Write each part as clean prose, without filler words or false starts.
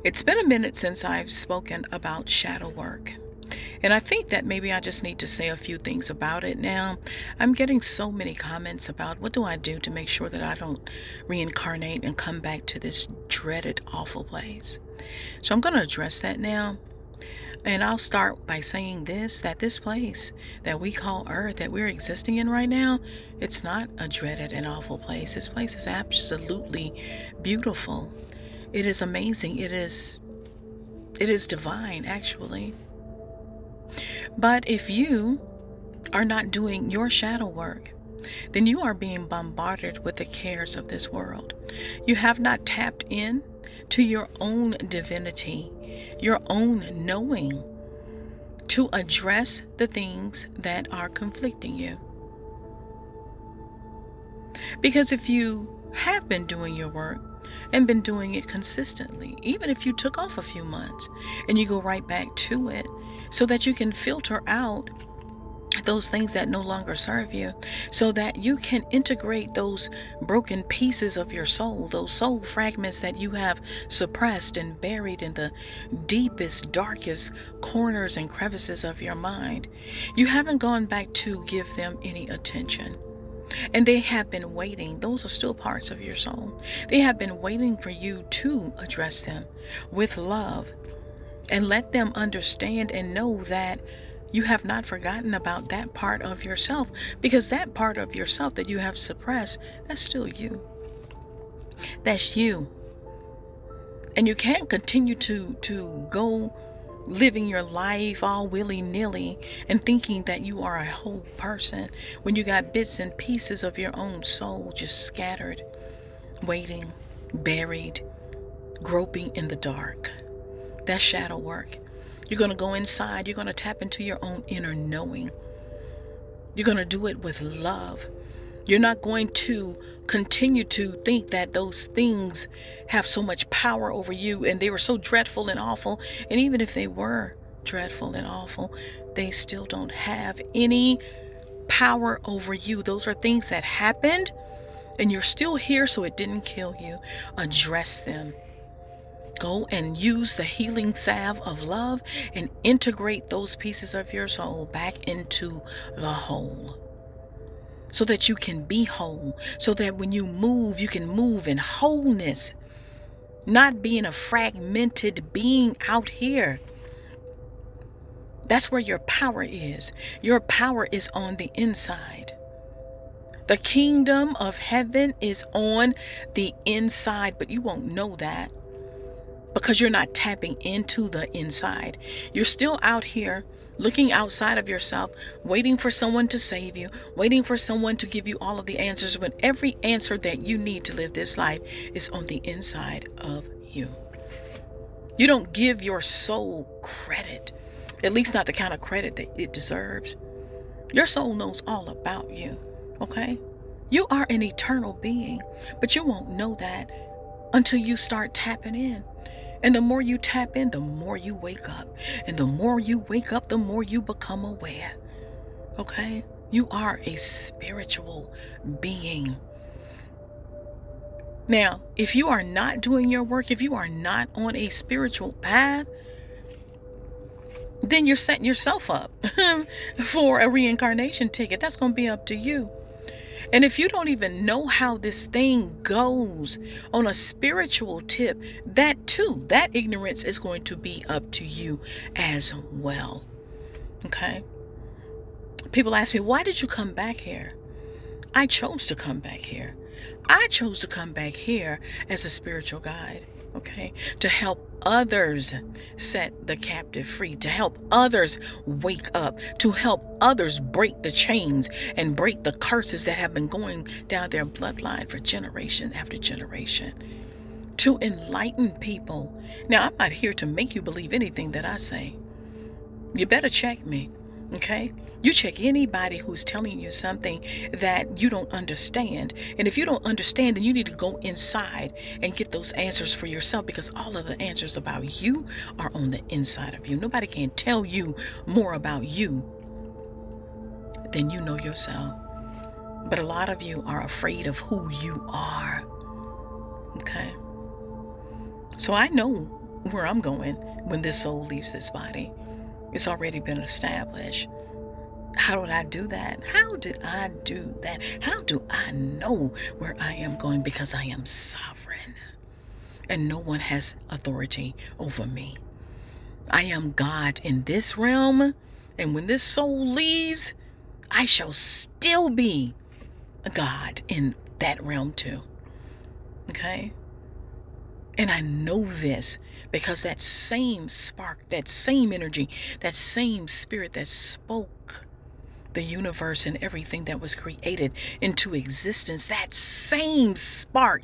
It's been a minute since I've spoken about shadow work. And I think that maybe I just need to say a few things about it now. I'm getting so many comments about what do I do to make sure that I don't reincarnate and come back to this dreaded, awful place. So I'm going to address that now. And I'll start by saying this, that this place that we call Earth, that we're existing in right now, it's not a dreaded and awful place. This place is absolutely beautiful. It is amazing. It is divine, actually. But if you are not doing your shadow work, then you are being bombarded with the cares of this world. You have not tapped in to your own divinity, your own knowing, to address the things that are conflicting you. Because if you have been doing your work and been doing it consistently, even if you took off a few months and you go right back to it, so that you can filter out those things that no longer serve you, so that you can integrate those broken pieces of your soul, those soul fragments that you have suppressed and buried in the deepest, darkest corners and crevices of your mind. You haven't gone back to give them any attention. And they have been waiting. Those are still parts of your soul. They have been waiting for you to address them with love and let them understand and know that you have not forgotten about that part of yourself, because that part of yourself that you have suppressed, that's still you. That's you. And you can't continue to go living your life all willy-nilly and thinking that you are a whole person when you got bits and pieces of your own soul just scattered, waiting, buried, groping in the dark. That's shadow work. You're going to go inside. You're going to tap into your own inner knowing. You're going to do it with love. You're not going to continue to think that those things have so much power over you and they were so dreadful and awful. And even if they were dreadful and awful, they still don't have any power over you. Those are things that happened and you're still here, so it didn't kill you. Address them. Go and use the healing salve of love and integrate those pieces of your soul back into the whole, so that you can be whole, so that when you can move in wholeness, not being a fragmented being out here. That's where your power is. Your power is on the inside. The kingdom of heaven is on the inside, but you won't know that because you're not tapping into the inside. You're still out here looking outside of yourself, waiting for someone to save you, waiting for someone to give you all of the answers, when every answer that you need to live this life is on the inside of you. You don't give your soul credit, at least not the kind of credit that it deserves. Your soul knows all about you, okay? You are an eternal being, but you won't know that until you start tapping in. And the more you tap in, the more you wake up. And the more you wake up, the more you become aware. Okay? You are a spiritual being. Now, if you are not doing your work, if you are not on a spiritual path, then you're setting yourself up for a reincarnation ticket. That's going to be up to you. And if you don't even know how this thing goes on a spiritual tip, that ignorance is going to be up to you as well. Okay? People ask me, why did you come back here? I chose to come back here. I chose to come back here as a spiritual guide. Okay, to help others set the captive free, to help others wake up, to help others break the chains and break the curses that have been going down their bloodline for generation after generation, to enlighten people. Now, I'm not here to make you believe anything that I say. You better check me, okay? You check anybody who's telling you something that you don't understand. And if you don't understand, then you need to go inside and get those answers for yourself, because all of the answers about you are on the inside of you. Nobody can tell you more about you than you know yourself. But a lot of you are afraid of who you are. Okay? So I know where I'm going when this soul leaves this body. It's already been established. How did I do that? How did I do that? How do I know where I am going? Because I am sovereign and no one has authority over me. I am God in this realm, and when this soul leaves, I shall still be a God in that realm too. Okay? And I know this because that same spark, that same energy, that same spirit that spoke the universe and everything that was created into existence, that same spark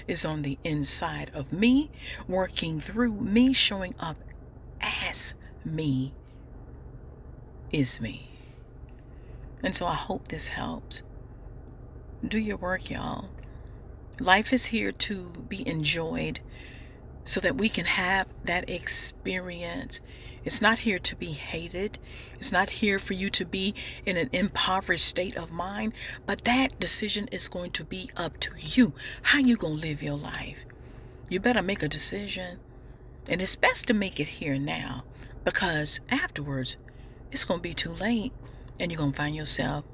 is on the inside of me, working through me, showing up as me is me. And so I hope this helps. Do your work, y'all. Life is here to be enjoyed so that we can have that experience. It's not here to be hated. It's not here for you to be in an impoverished state of mind. But that decision is going to be up to you. How you going to live your life? You better make a decision. And it's best to make it here now, because afterwards it's going to be too late. And you're going to find yourself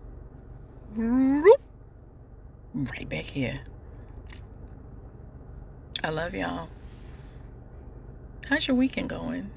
right back here. I love y'all. How's your weekend going?